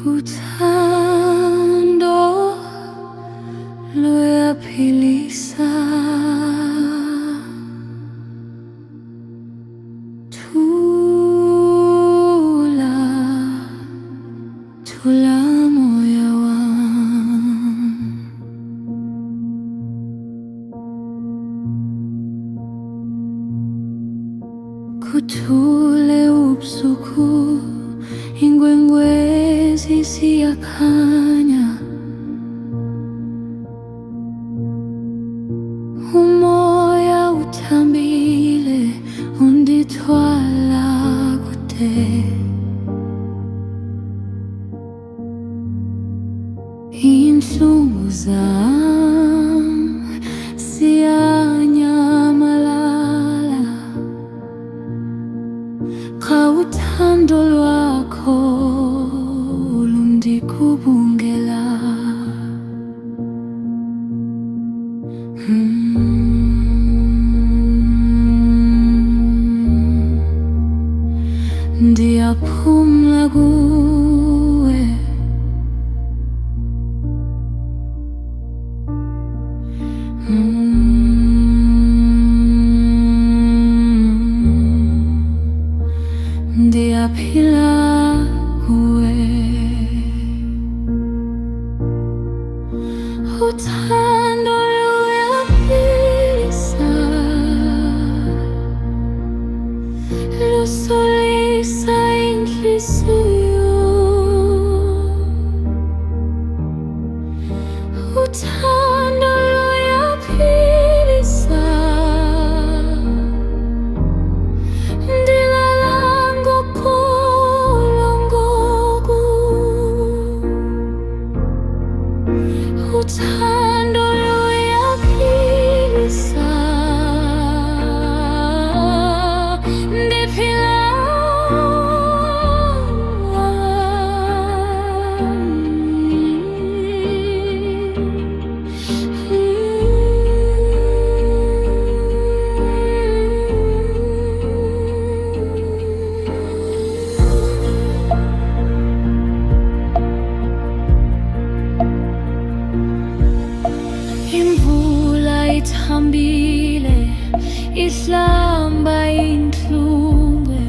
Uthando Luyaphilisa. Thula, thula moya wami. Kuthule ubusuku, ingwengwezi siyakhanya. Umoya uthambile undithwala kude. Inhlungu zami ziyanyamalala, cha uthando lwakho lundikubungela. Ndiyaphumla kuwe, ndiyaphila kuwe. Uthando luyaphilisa, lusolisa inhliziyo. Uthando luyaphilisa, ndilala ngokholwa ngoku. Uthando luyaphilisa, ndiphila. Imvula ithambile ihlamba inhlungu,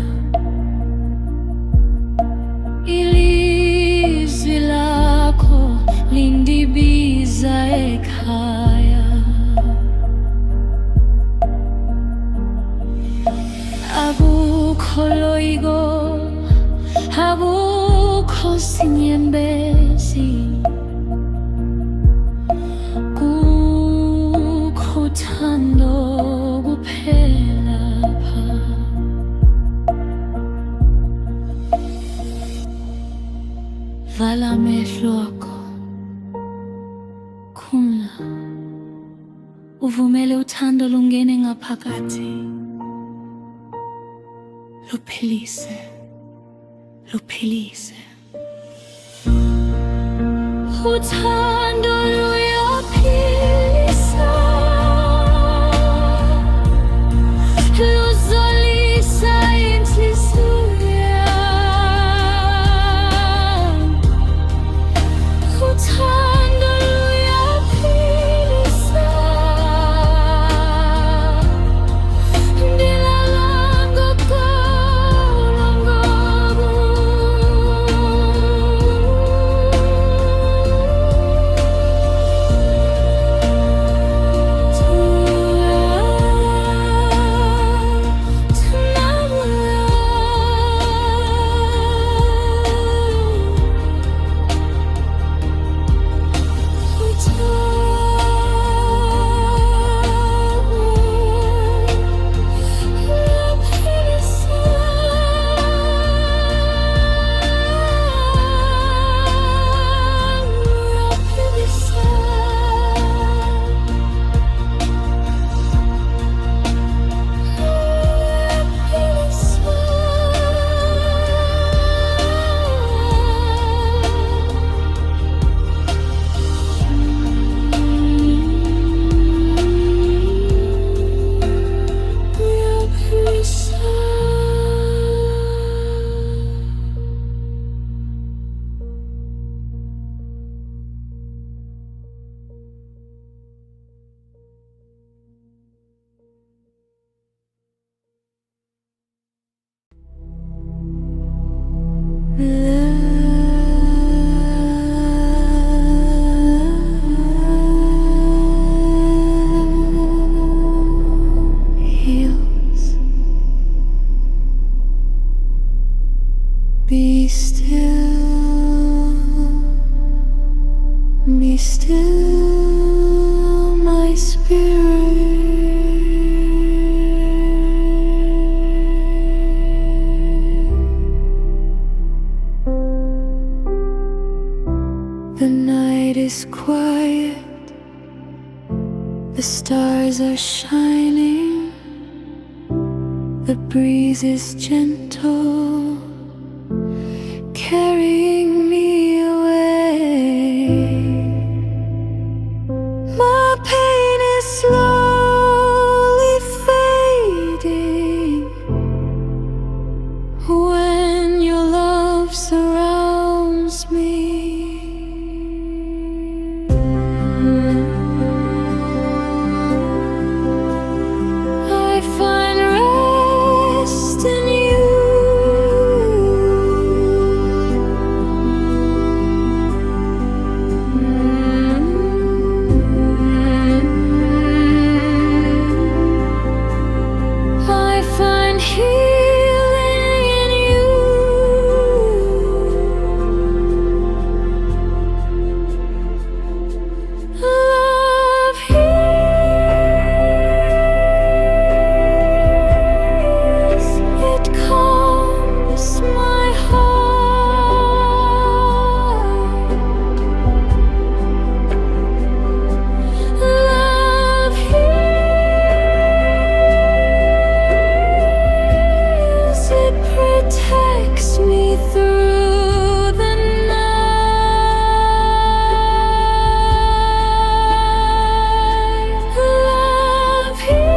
ilizwi lakho lindibiza ekhaya. Akukho loyiko, akukho sinyembezi, uthando kuphela pha. Vala amehlo akho, khumla, uvumele uthando lungene ngaphakathi, luphilise, luphilise. Uthando luyaphilisa, luzolisa inhliziyo. Uthando luyaphilisa, ndilala ngokholwa ngoku. night is quiet, the stars are shining, the breeze is gentle, carrying me away. My pain is slowly fading when your love surrounds me. I find rest in you. I find healing in you. Love heals, it calms my heart. Love heals, it protects me through the night. Love heals,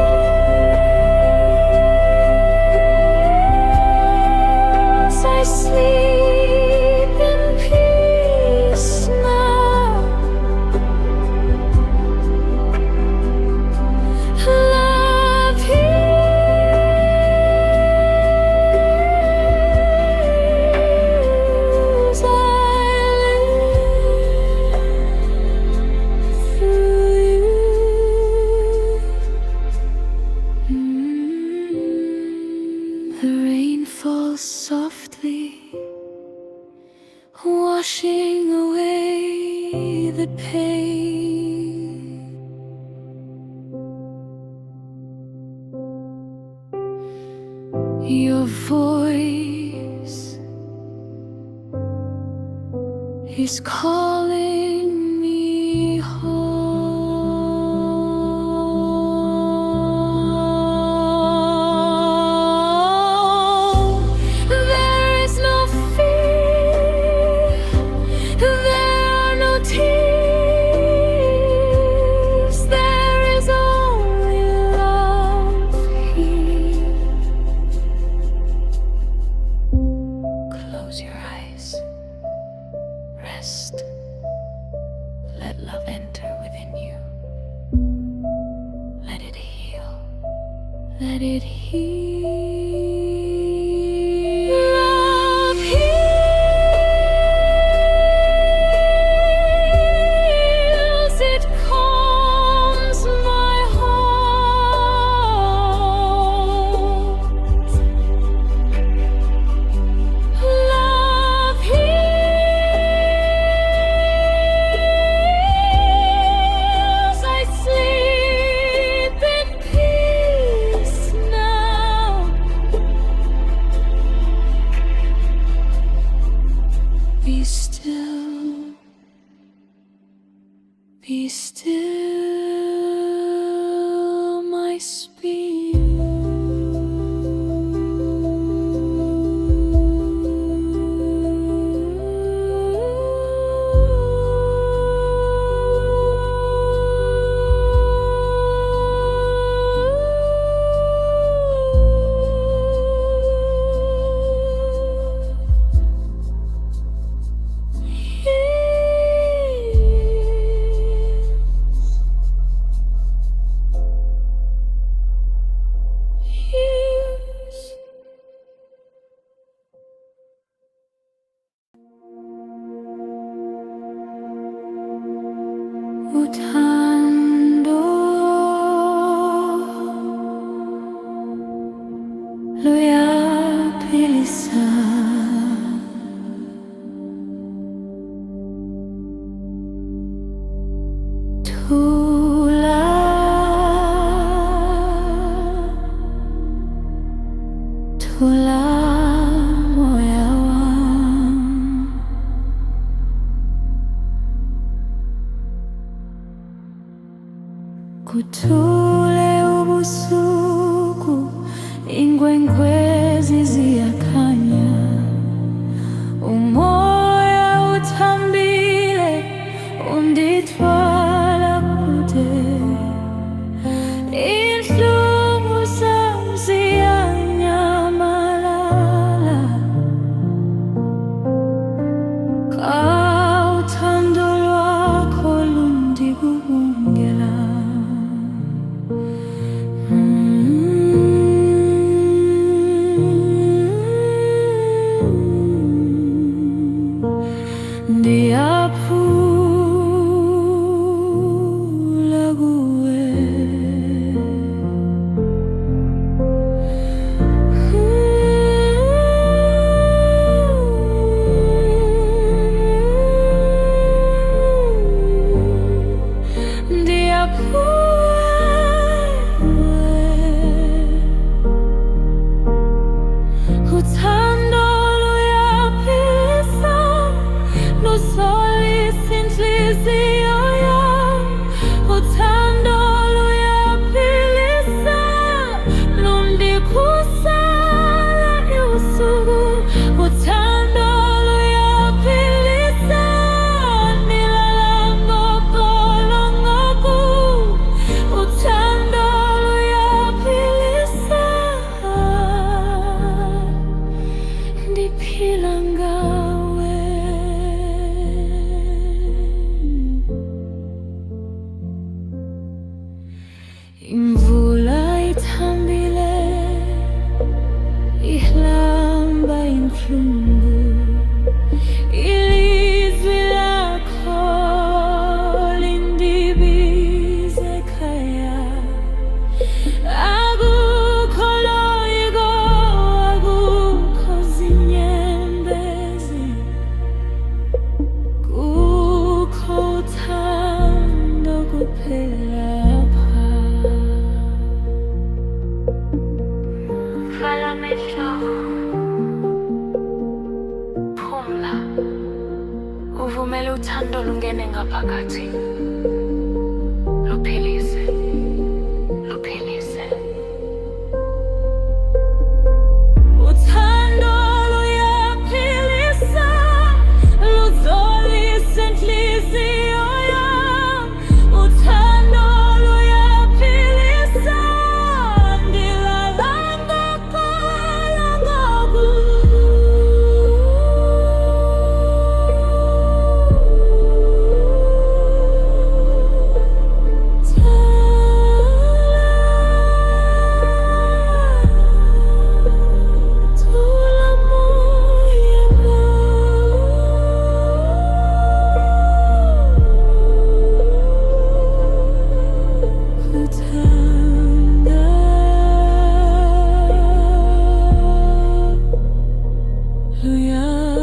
I sleep in peace now. Love heals, I live through you. The rain falls softly, washing away the pain. Your voice is calling me home. There is no fear, there are no tears, there is only love here. Close your eyes, rest, let love enter within you. Let it heal, let it heal. Love heals, it calms my heart. Love heals, I sleep in peace now. Be still, be still, my Uthando Luyaphilisa, Thula Thula moya wam, Kuthule ubusuku, inkwenkwezi ziyakhanya, umoya uthambile undithwala kude, inhlungu zam ziyanyamalala. Xa uthando lwakho lundigubungela, ndiyaphula kuwe. Uthando luyaphilisa, lusolisa inhliziyo yam. Uthando luyaphilisa, lundikhusela ebusuku. Uthando luyaphilisa, ndilala ngokolo ngoku. Uthando luyaphilisa, ndiphila ngawe. Imvula ithambile ihlamba inhlungu, ilizwi lakho lindibiza ekhaya. Akukho loyiko, akukho zinyembezi, kukho uthando kuphela apha. Vala amehlo, phumla, uvumele uthando lungene ngaphakathi, luphilise, luphilise. Uthando luyaphilisa, luzolisa inhliziyo yam. Uthando luyaphilisa, ndilala ngokolo ngoku.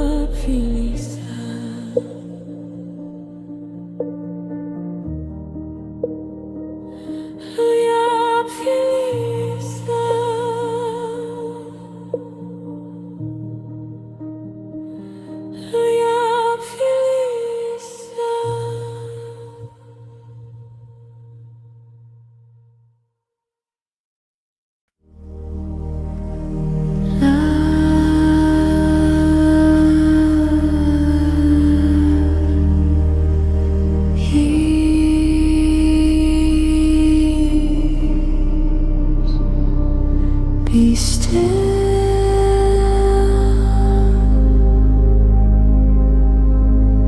Luyaphilisa, luyaphilisa, luyaphilisa.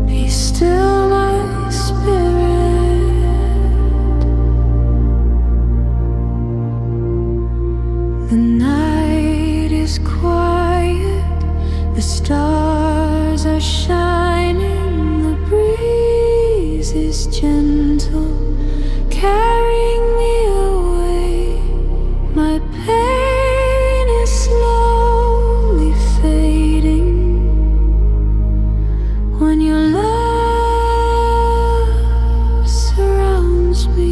Be still my spirit. The night is quiet, the stars are shining, the breeze is gentle, carrying me away. My pain is slowly fading when your love surrounds me.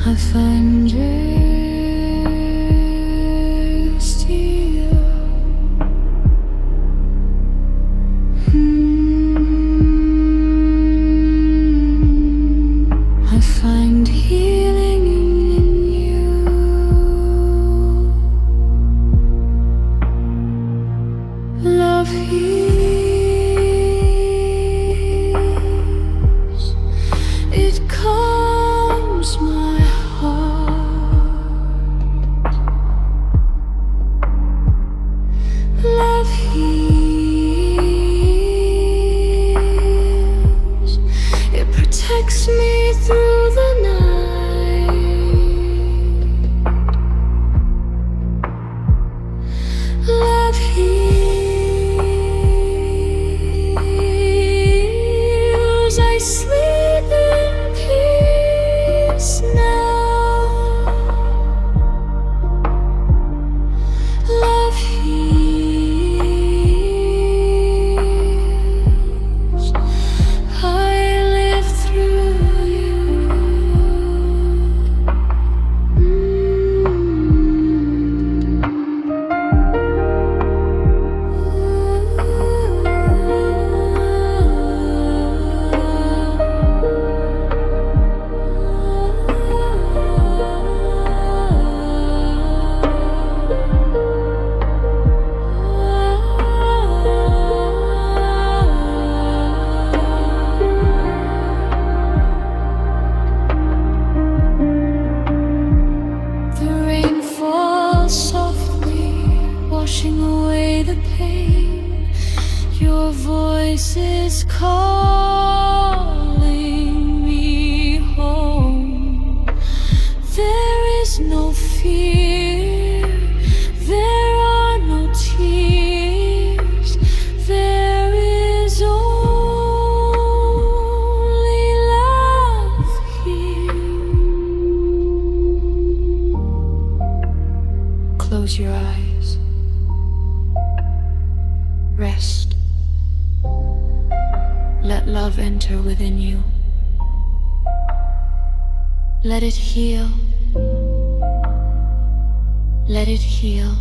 I find rest here. washing away the pain. Your voice is calling me home. There is no fear, there are no tears, there is only love here. Close your eyes. Rest. Let love enter within you. Let it heal. Let it heal.